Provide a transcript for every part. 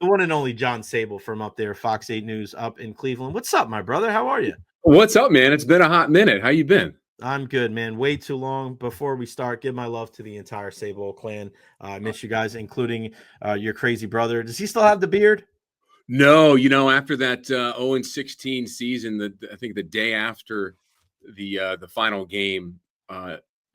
The one and only John Sabol from up there, Fox 8 News up in Cleveland. What's up, my brother? How are you? What's up, man? It's been a hot minute. How you been? I'm good, man. Way too long. Before we start, give my love to the entire Sabol clan. I miss you guys, including your crazy brother. Does he still have the beard? No, after that 0-16 season, I think the day after the final game,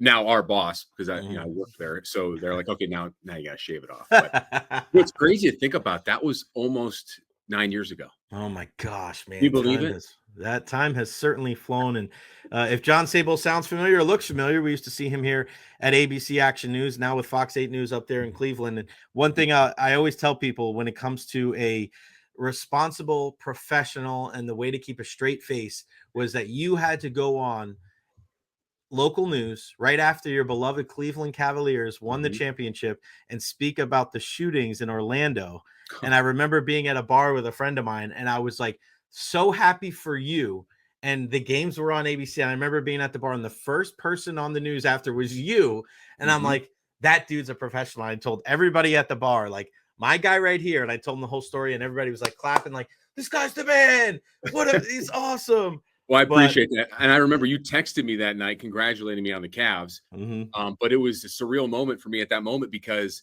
now our boss, because I work there, so they're like, okay, now you gotta shave it off. But what's crazy to think about, that was almost 9 years ago. Oh my gosh, Can man! you believe it? That time has certainly flown. And if John Sabol sounds familiar or looks familiar, we used to see him here at ABC Action News, now with Fox 8 News up there in Cleveland. And one thing I always tell people when it comes to a responsible professional and the way to keep a straight face was that you had to go on local news right after your beloved Cleveland Cavaliers won the championship and speak about the shootings in Orlando. And I remember being at a bar with a friend of mine, and I was like so happy for you. And the games were on ABC. And I remember being at the bar, and the first person on the news after was you. And I'm like, that dude's a professional. I told everybody at the bar, like, my guy right here. And I told them the whole story, and everybody was like clapping, like, this guy's the man. He's awesome. Well, I appreciate that. And I remember you texted me that night congratulating me on the Cavs. But it was a surreal moment for me at that moment because,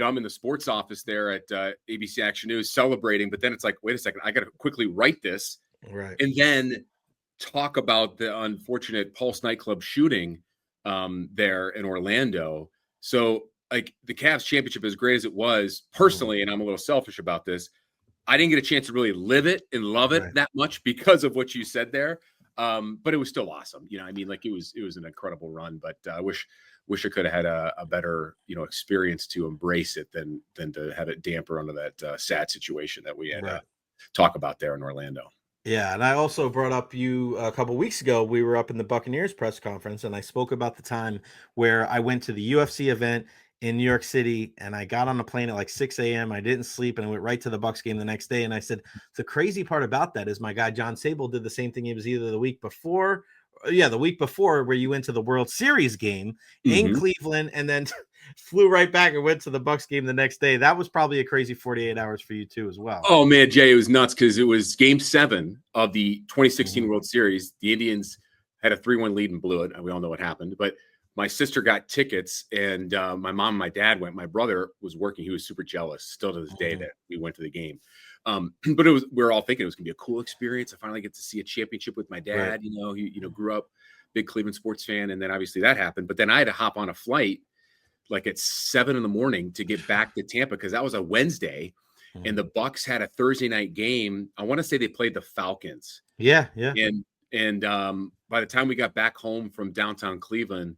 I'm in the sports office there at ABC Action News celebrating. But then it's like, wait a second, I got to quickly write this. Right. And then talk about the unfortunate Pulse nightclub shooting there in Orlando. So, like, the Cavs championship, as great as it was personally, and I'm a little selfish about this, I didn't get a chance to really live it and love it that much because of what you said there. But it was still awesome. Like it was an incredible run, but I wish I could have had a better, experience to embrace it than to have it damper under that sad situation that we had to talk about there in Orlando. Yeah, and I also brought up you a couple weeks ago. We were up in the Buccaneers press conference, and I spoke about the time where I went to the UFC event in New York City, and I got on a plane at like 6 a.m. I didn't sleep, and I went right to the Bucs game the next day. And I said, the crazy part about that is my guy John Sabol did the same thing. It was either the week before, where you went to the World Series game in Cleveland, and then flew right back and went to the Bucs game the next day. That was probably a crazy 48 hours for you too, as well. Oh man, Jay, it was nuts because it was Game 7 of the 2016 World Series. The Indians had a 3-1 lead and blew it. We all know what happened, but my sister got tickets, and my mom and my dad went. My brother was working; he was super jealous, still to this day, that we went to the game. But we were all thinking it was going to be a cool experience. I finally get to see a championship with my dad. He grew up big Cleveland sports fan, and then obviously that happened. But then I had to hop on a flight like at 7 a.m. to get back to Tampa because that was a Wednesday, and the Bucs had a Thursday night game. I want to say they played the Falcons. Yeah. And by the time we got back home from downtown Cleveland,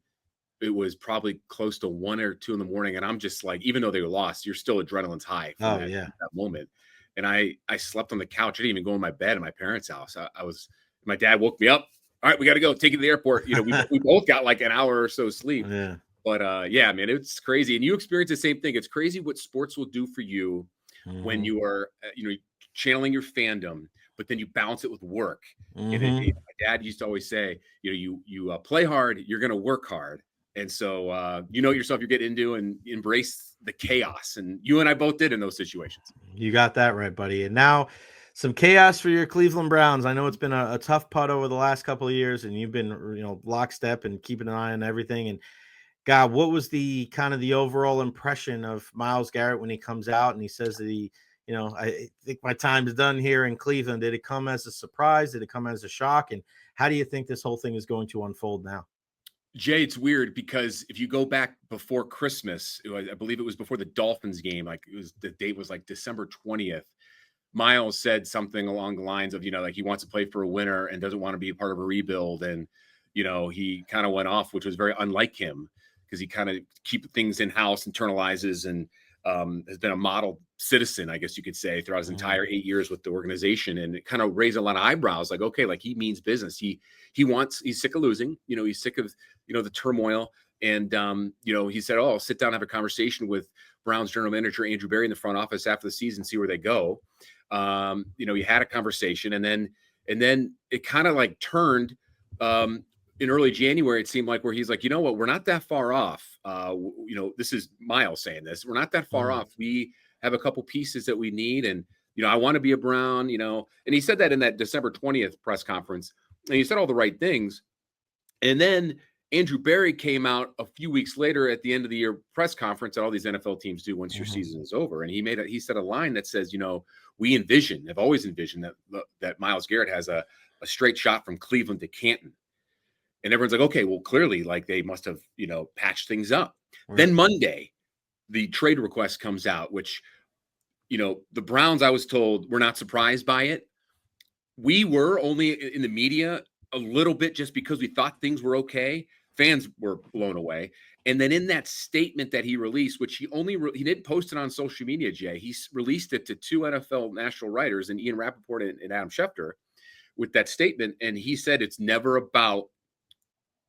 it was probably close to 1 or 2 in the morning. And I'm just like, even though they were lost, you're still adrenaline's high from that moment. And I slept on the couch. I didn't even go in my bed at my parents' house. My dad woke me up. All right, we got to go. Take you to the airport. We both got like an hour or so sleep. Yeah. But man, it's crazy. And you experience the same thing. It's crazy what sports will do for you when you are, channeling your fandom, but then you balance it with work. And my dad used to always say, you play hard, you're going to work hard. And so, yourself, you're getting into and embrace the chaos. And you and I both did in those situations. You got that right, buddy. And now some chaos for your Cleveland Browns. I know it's been a tough putt over the last couple of years, and you've been, lockstep and keeping an eye on everything. And God, what was the kind of the overall impression of Myles Garrett when he comes out and he says that I think my time is done here in Cleveland? Did it come as a surprise? Did it come as a shock? And how do you think this whole thing is going to unfold now? Jay, it's weird because if you go back before Christmas, I believe it was before the Dolphins game, the date was like December 20th. Myles said something along the lines of, like he wants to play for a winner and doesn't want to be a part of a rebuild. And, he kind of went off, which was very unlike him because he kind of keep things in-house, internalizes, and has been a model citizen, I guess you could say, throughout his entire 8 years with the organization. And it kind of raised a lot of eyebrows, like, okay, like he means business. He's sick of losing, he's sick of, the turmoil. And, he said, I'll sit down and have a conversation with Browns general manager Andrew Berry in the front office after the season, see where they go. He had a conversation, and then it kind of like turned in early January. It seemed like where he's like, you know what, we're not that far off. This is Myles saying this. We're not that far off. We have a couple pieces that we need. And, I want to be a Brown, and he said that in that December 20th press conference, and he said all the right things. And then Andrew Berry came out a few weeks later at the end of the year press conference that all these NFL teams do once your season is over. And he said a line that says, we have always envisioned that Myles Garrett has a straight shot from Cleveland to Canton. And everyone's like, okay, well, clearly, like, they must have, patched things up. Right. Then Monday, the trade request comes out, which, the Browns, I was told, were not surprised by it. We were only in the media a little bit just because we thought things were okay. Fans were blown away. And then in that statement that he released, which he didn't post it on social media, Jay, he released it to two NFL national writers, and Ian Rappaport and Adam Schefter, with that statement. And he said it's never about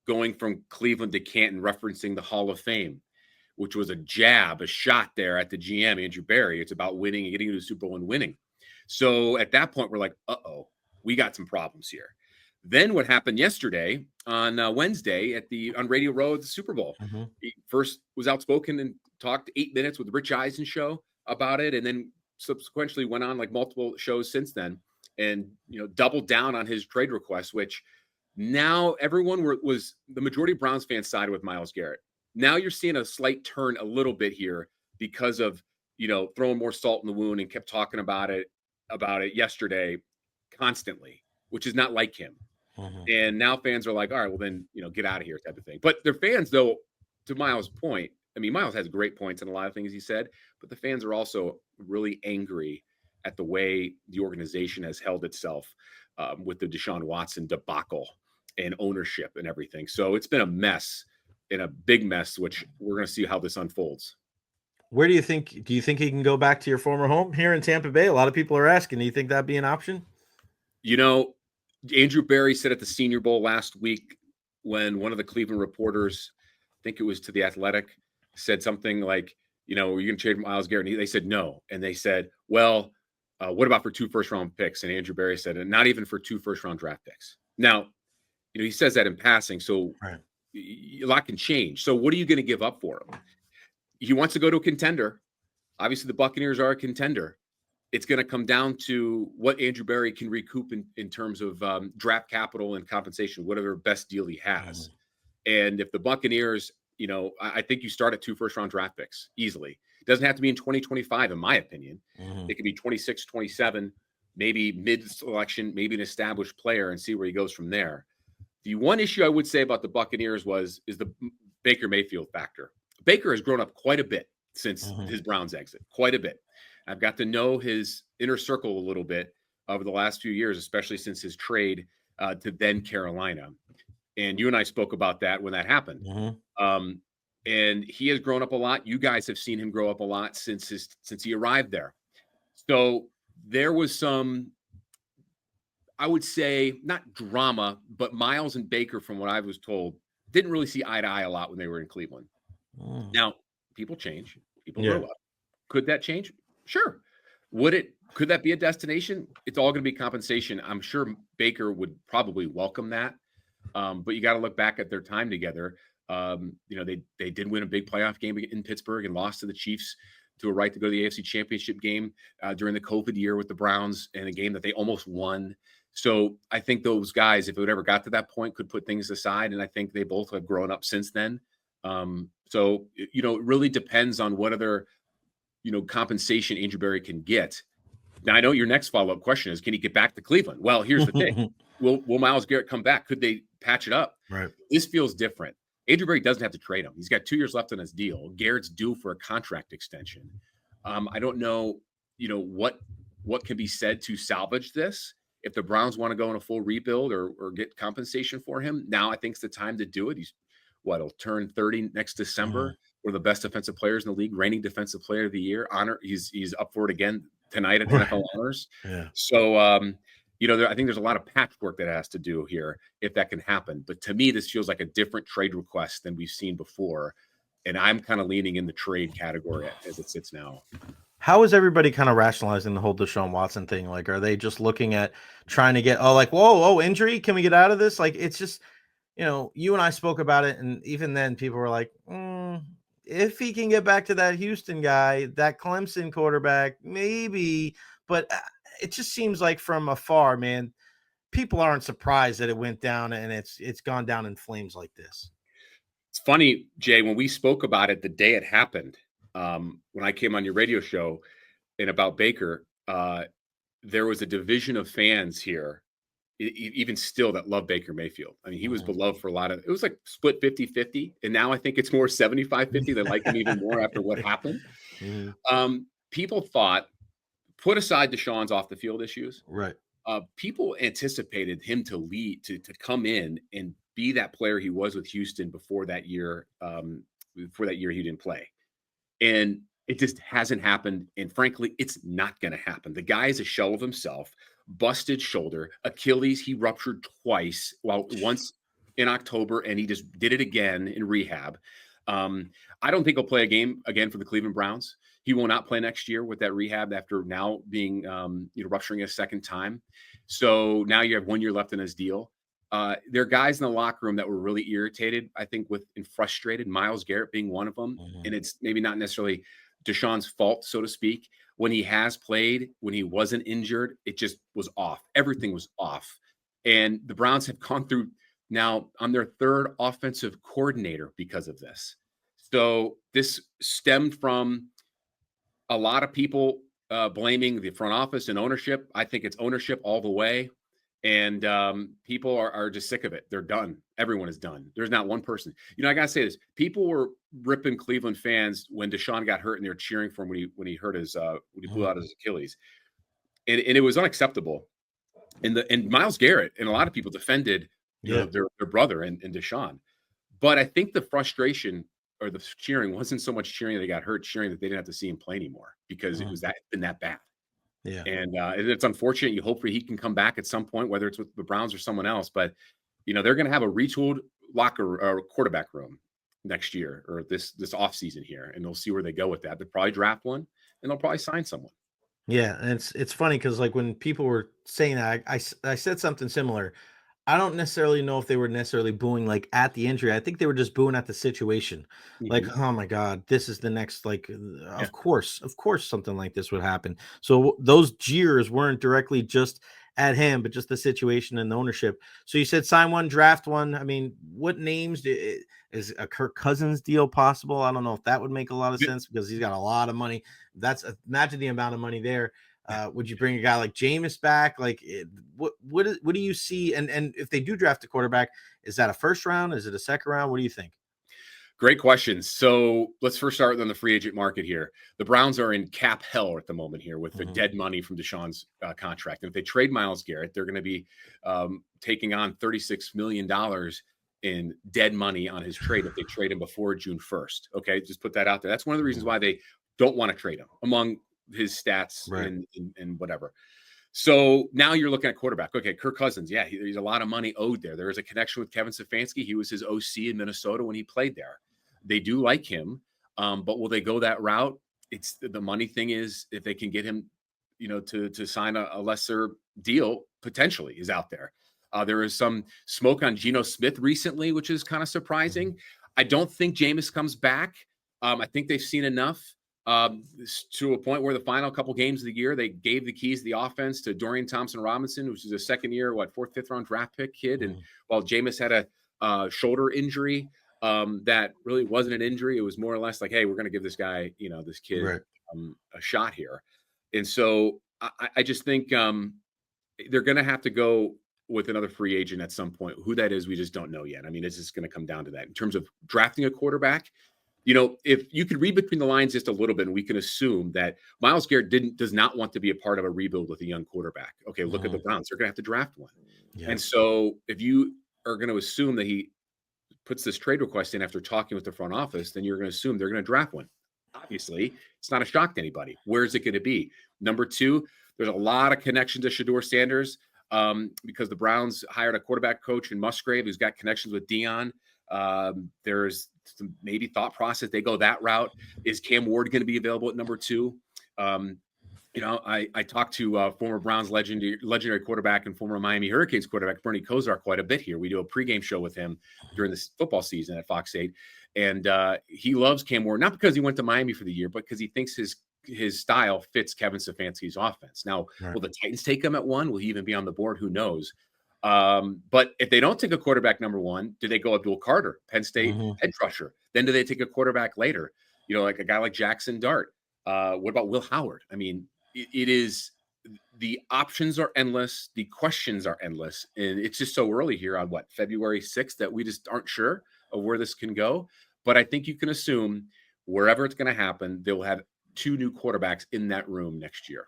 going from Cleveland to Canton, referencing the Hall of Fame, which was a shot there at the GM, Andrew Berry. It's about winning and getting to the Super Bowl and winning. So at that point, we're like, uh-oh, we got some problems here. Then what happened yesterday on Wednesday on Radio Row at the Super Bowl? He first was outspoken and talked 8 minutes with Rich Eisen show about it, and then subsequently went on like multiple shows since then, and doubled down on his trade request, which now everyone was the majority of Browns fans sided with Myles Garrett. Now you're seeing a slight turn a little bit here because of throwing more salt in the wound, and kept talking about it yesterday constantly, which is not like him. And now fans are like, all right, well then, get out of here type of thing. But their fans, though, to Myles' point, I mean, Myles has great points in a lot of things he said, but the fans are also really angry at the way the organization has held itself with the Deshaun Watson debacle and ownership and everything. So it's been a mess, and a big mess, which we're going to see how this unfolds. Where do you think he can go back to your former home here in Tampa Bay? A lot of people are asking, do you think that'd be an option? Andrew Berry said at the Senior Bowl last week, when one of the Cleveland reporters, I think it was to The Athletic, said something like, are you going to trade Myles Garrett? And they said no. And they said, well, what about for 2 first-round picks? And Andrew Berry said, and not even for 2 first-round draft picks. Now, he says that in passing, so right. A lot can change. So what are you going to give up for him? He wants to go to a contender. Obviously, the Buccaneers are a contender. It's going to come down to what Andrew Berry can recoup in terms of draft capital and compensation, whatever best deal he has. And if the Buccaneers, I think you start at 2 first-round draft picks easily. It doesn't have to be in 2025, in my opinion. It could be 26, 27, maybe mid-selection, maybe an established player, and see where he goes from there. The one issue I would say about the Buccaneers is the Baker Mayfield factor. Baker has grown up quite a bit since his Browns exit, quite a bit. I've got to know his inner circle a little bit over the last few years, especially since his trade to then Carolina. And you and I spoke about that when that happened. And he has grown up a lot. You guys have seen him grow up a lot since he arrived there. So there was some, I would say, not drama, but Myles and Baker, from what I was told, didn't really see eye to eye a lot when they were in Cleveland. Now, people change. People grow up. Could that change? Sure. Could that be a destination? It's all going to be compensation. I'm sure Baker would probably welcome that. But you got to look back at their time together. They did win a big playoff game in Pittsburgh and lost to the Chiefs to a right to go to the AFC Championship game during the COVID year with the Browns, in a game that they almost won. So I think those guys, if it ever got to that point, could put things aside. And I think they both have grown up since then. So it really depends on what other, compensation Andrew Berry can get. Now, I know your next follow-up question is, can he get back to Cleveland? Well, here's the thing. Will Myles Garrett come back? Could they patch it up? Right. This feels different. Andrew Berry doesn't have to trade him. He's got 2 years left on his deal. Garrett's due for a contract extension. I don't know, what can be said to salvage this. If the Browns want to go in a full rebuild or get compensation for him, now I think it's the time to do it. He'll turn 30 next December. One of the best defensive players in the league, reigning defensive player of the year. He's up for it again tonight at NFL Honors. Yeah. So, I think there's a lot of patchwork that has to do here if that can happen. But to me, this feels like a different trade request than we've seen before. And I'm kind of leaning in the trade category as it sits now. How is everybody kind of rationalizing the whole Deshaun Watson thing? Like, are they just looking at trying to get, injury? Can we get out of this? Like, it's just, you and I spoke about it. And even then people were like, if he can get back to that Houston guy, that Clemson quarterback, maybe, but it just seems like from afar, man, people aren't surprised that it went down and it's gone down in flames like this. It's funny, Jay, when we spoke about it the day it happened, when I came on your radio show and about Baker, there was a division of fans here, even still, that love Baker Mayfield. I mean, he was beloved for a lot of, it was like split 50-50. And now I think it's more 75-50. They like him even more after what happened. People thought, put aside Deshaun's off the field issues. Right. People anticipated him to lead, to come in and be that player he was with Houston before that year. Before that year, he didn't play. And it just hasn't happened. And frankly, it's not going to happen. The guy is a shell of himself, busted shoulder, Achilles, he ruptured twice. Well, once in October, and he just did it again in rehab. I don't think he'll play a game again for the Cleveland Browns. He will not play next year with that rehab after now being, rupturing a second time. So now you have 1 year left in his deal. There are guys in the locker room that were really irritated, I think, and frustrated, Myles Garrett being one of them. And it's maybe not necessarily Deshaun's fault, so to speak. When he has played, when he wasn't injured, it just was off. Everything was off. And the Browns have gone through now on their third offensive coordinator because of this. So this stemmed from a lot of people blaming the front office and ownership. I think it's ownership all the way. And people are just sick of it. They're done. Everyone is done. There's not one person. I got to say this. People were ripping Cleveland fans when Deshaun got hurt, and they were cheering for him when he hurt his when he blew out his Achilles. And it was unacceptable. And Myles Garrett and a lot of people defended their brother and Deshaun. But I think the frustration or the cheering wasn't so much cheering that he got hurt, cheering that they didn't have to see him play anymore because it was been that bad. Yeah. And it's unfortunate. You hope he can come back at some point, whether it's with the Browns or someone else. But, they're going to have a retooled locker or quarterback room next year or this offseason here. And they'll see where they go with that. They'll probably draft one and they'll probably sign someone. Yeah. And it's funny because like when people were saying that, I said something similar. I don't necessarily know if they were necessarily booing like at the injury. I think they were just booing at the situation. Like, oh my God, this is the next, like, of course, something like this would happen. So those jeers weren't directly just at him, but just the situation and the ownership. So you said sign one, draft one. I mean, what names is a Kirk Cousins deal possible? I don't know if that would make a lot of sense because he's got a lot of money. Imagine the amount of money there. Would you bring a guy like Jameis back? Like, what do you see? And if they do draft a quarterback, is that a first round? Is it a second round? What do you think? Great questions. So let's first start on the free agent market here. The Browns are in cap hell at the moment here with the dead money from Deshaun's contract. And if they trade Myles Garrett, they're going to be taking on $36 million in dead money on his trade if they trade him before June 1st. Okay, just put that out there. That's one of the reasons why they don't want to trade him, among his stats and whatever. So now you're looking at quarterback. Okay, Kirk Cousins. Yeah, there's a lot of money owed there. There is a connection with Kevin Stefanski. He was his OC in Minnesota when he played there. They do like him, but will they go that route? It's the money thing is if they can get him, to sign a lesser deal, potentially is out there. There is some smoke on Geno Smith recently, which is kind of surprising. I don't think Jameis comes back. I think they've seen enough. To a point where the final couple games of the year, they gave the keys to the offense to Dorian Thompson-Robinson, which is a second year, fourth, fifth round draft pick kid. And while Jameis had a shoulder injury, that really wasn't an injury. It was more or less like, hey, we're going to give this guy, this kid a shot here. And so I just think they're going to have to go with another free agent at some point. Who that is, we just don't know yet. I mean, it's just going to come down to that. In terms of drafting a quarterback, if you could read between the lines just a little bit, and we can assume that Myles Garrett does not want to be a part of a rebuild with a young quarterback. Okay, look at the Browns. They're going to have to draft one. Yeah. And so if you are going to assume that he puts this trade request in after talking with the front office, then you're going to assume they're going to draft one. Obviously, it's not a shock to anybody. Where is it going to be? Number two, there's a lot of connection to Shedeur Sanders because the Browns hired a quarterback coach in Musgrave who's got connections with Dion. There's some maybe thought process. They go that route. Is Cam Ward going to be available at number two? I talked to former Browns legendary quarterback and former Miami Hurricanes quarterback Bernie Kosar quite a bit here. We do a pregame show with him during this football season at Fox 8, and he loves Cam Ward, not because he went to Miami for the year, but because he thinks his style fits Kevin Stefanski's offense. Now, Right. will the Titans take him at 1? Will he even be on the board? Who knows? But if they don't take a quarterback number 1, do they go Abdul Carter, Penn State edge rusher? Then do they take a quarterback later? Like a guy like Jackson Dart. What about Will Howard? I mean, it is, the options are endless, the questions are endless, and it's just so early here on February 6th that we just aren't sure of where this can go. But I think you can assume wherever it's going to happen, they will have 2 new quarterbacks in that room next year.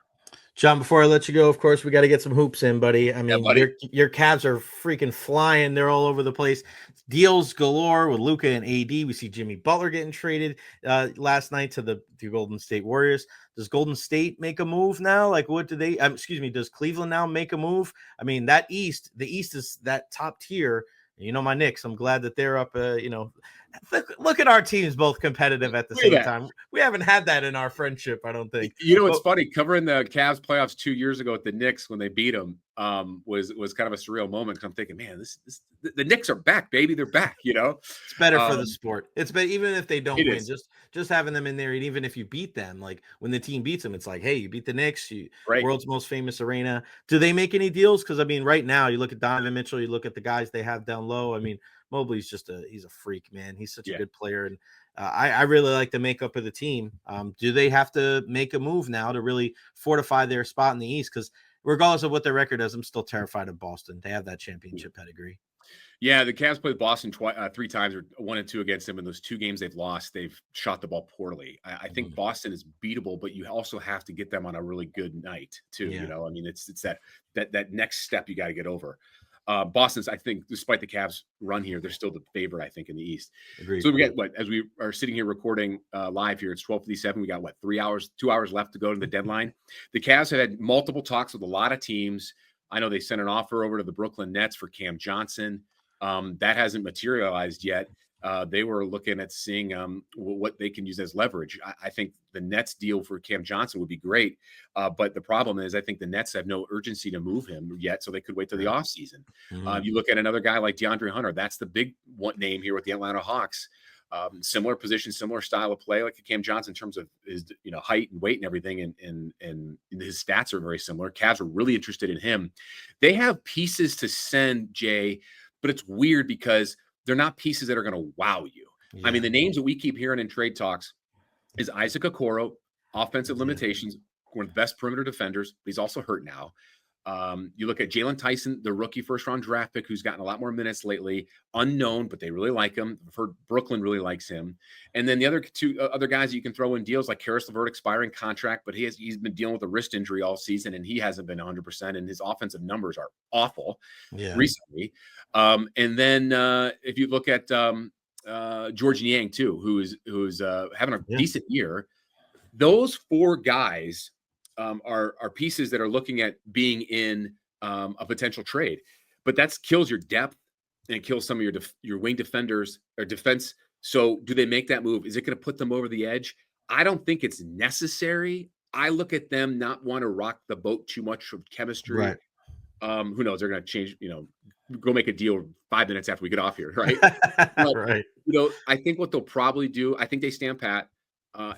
John, before I let you go, of course, we got to get some hoops in, buddy. I mean, buddy. your Cavs are freaking flying. They're all over the place. Deals galore with Luka and AD. We see Jimmy Butler getting traded last night to the Golden State Warriors. Does Golden State make a move now? Like, what do they? Does Cleveland now make a move? I mean, the East is that top tier. My Knicks. I'm glad that they're up. Look at our teams both competitive at the same time. We haven't had that in our friendship, I don't think. It's funny, covering the Cavs playoffs 2 years ago at the Knicks when they beat them was kind of a surreal moment. I'm thinking, man, the Knicks are back, baby. They're back. It's better for the sport. It's better, even if they don't win. Is. Just having them in there, and even if you beat them, like when the team beats them, it's like, hey, you beat the Knicks, world's most famous arena. Do they make any deals? Because I mean, right now, you look at Donovan Mitchell, you look at the guys they have down low. I mean, Mobley's he's a freak, man. He's such a good player, and I really like the makeup of the team. Do they have to make a move now to really fortify their spot in the East? Because regardless of what their record is, I'm still terrified of Boston. They have that championship pedigree. Yeah, the Cavs played Boston 3 times, or 1 and 2 against them. In those 2 games they've lost, they've shot the ball poorly. I think Boston is beatable, but you also have to get them on a really good night too. I mean, it's that next step you got to get over. Boston's, I think, despite the Cavs' run here, they're still the favorite, I think, in the East. Agreed. So we get as we are sitting here recording live here, it's 12:57. We got 2 hours left to go to the deadline. The Cavs have had multiple talks with a lot of teams. I know they sent an offer over to the Brooklyn Nets for Cam Johnson. That hasn't materialized yet. They were looking at seeing what they can use as leverage. I think the Nets deal for Cam Johnson would be great. But the problem is, I think the Nets have no urgency to move him yet, so they could wait till the offseason. You look at another guy like DeAndre Hunter. That's the big one name here with the Atlanta Hawks. Similar position, similar style of play like a Cam Johnson in terms of his height and weight and everything, and his stats are very similar. Cavs are really interested in him. They have pieces to send, Jay, but it's weird because they're not pieces that are going to wow you. I mean, the names that we keep hearing in trade talks is Isaac Okoro, offensive limitations, one of the best perimeter defenders, but he's also hurt now. You look at Jalen Tyson, the rookie first-round draft pick, who's gotten a lot more minutes lately, unknown, but they really like him. I've heard Brooklyn really likes him. And then the other 2 other guys that you can throw in deals, like Karis LeVert, expiring contract, but he's been dealing with a wrist injury all season, and he hasn't been 100%, and his offensive numbers are awful recently. And then if you look at George Niang, too, who's having a decent year, those 4 guys are pieces that are looking at being in a potential trade, but that kills your depth and it kills some of your wing defenders or defense. So do they make that move? Is it going to put them over the edge? I don't think it's necessary. I look at them not want to rock the boat too much with chemistry. Right. Who knows? They're going to change, go make a deal 5 minutes after we get off here. Right. But, right. I think what they'll probably do, I think they stand pat.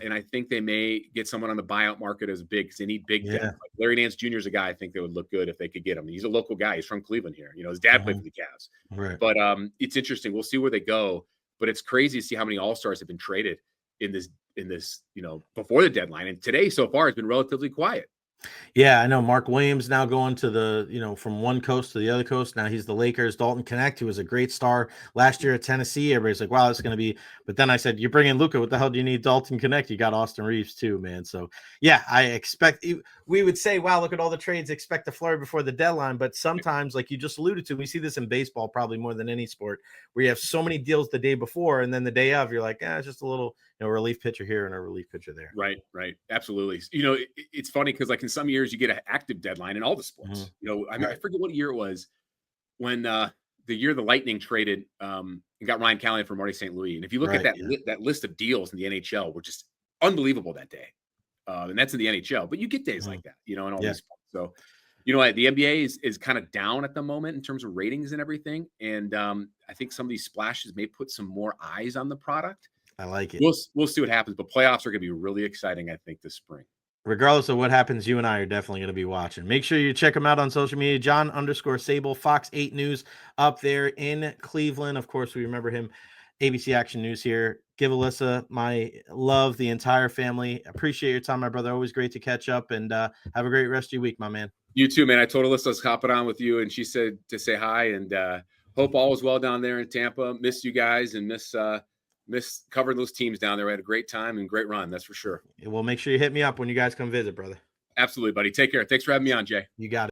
And I think they may get someone on the buyout market as big because they need big depth. Like Larry Nance Jr. is a guy I think that would look good if they could get him. He's a local guy. He's from Cleveland here. His dad played for the Cavs. Right. But it's interesting. We'll see where they go. But it's crazy to see how many All-Stars have been traded in this before the deadline. And today so far has been relatively quiet. Yeah, I know Mark Williams now going to the, from one coast to the other coast. Now he's the Lakers. Dalton Connect, who was a great star last year at Tennessee. Everybody's like, wow, it's going to be. But then I said, you bring in Luka. What the hell do you need Dalton Connect? You got Austin Reeves too, man. So, yeah, I expect we would say, wow, look at all the trades. Expect a flurry before the deadline. But sometimes, like you just alluded to, we see this in baseball probably more than any sport, where you have so many deals the day before. And then the day of, you're like, it's just a little relief pitcher here and a relief pitcher there. Right. Absolutely. It's funny because like in some years you get an active deadline in all the sports. I forget what year it was when the year the Lightning traded and got Ryan Callahan for Marty St. Louis. And if you look at that list of deals in the NHL, were just unbelievable that day. and that's in the NHL. But you get days Mhm. like that, you know, in all Yeah. these sports. So, you know, the NBA is kind of down at the moment in terms of ratings and everything. And I think some of these splashes may put some more eyes on the product. I like it. We'll see what happens, but playoffs are going to be really exciting, I think, this spring. Regardless of what happens, you and I are definitely going to be watching. Make sure you check him out on social media. John_Sabol, Fox 8 News up there in Cleveland. Of course, we remember him. ABC Action News here. Give Alyssa my love, the entire family. Appreciate your time, my brother. Always great to catch up, and have a great rest of your week, my man. You too, man. I told Alyssa I was hopping on with you, and she said to say hi, and hope all is well down there in Tampa. Miss you guys, and miss covering those teams down there. We had a great time and great run, that's for sure. We'll make sure you hit me up when you guys come visit, brother. Absolutely, buddy. Take care. Thanks for having me on, Jay. You got it.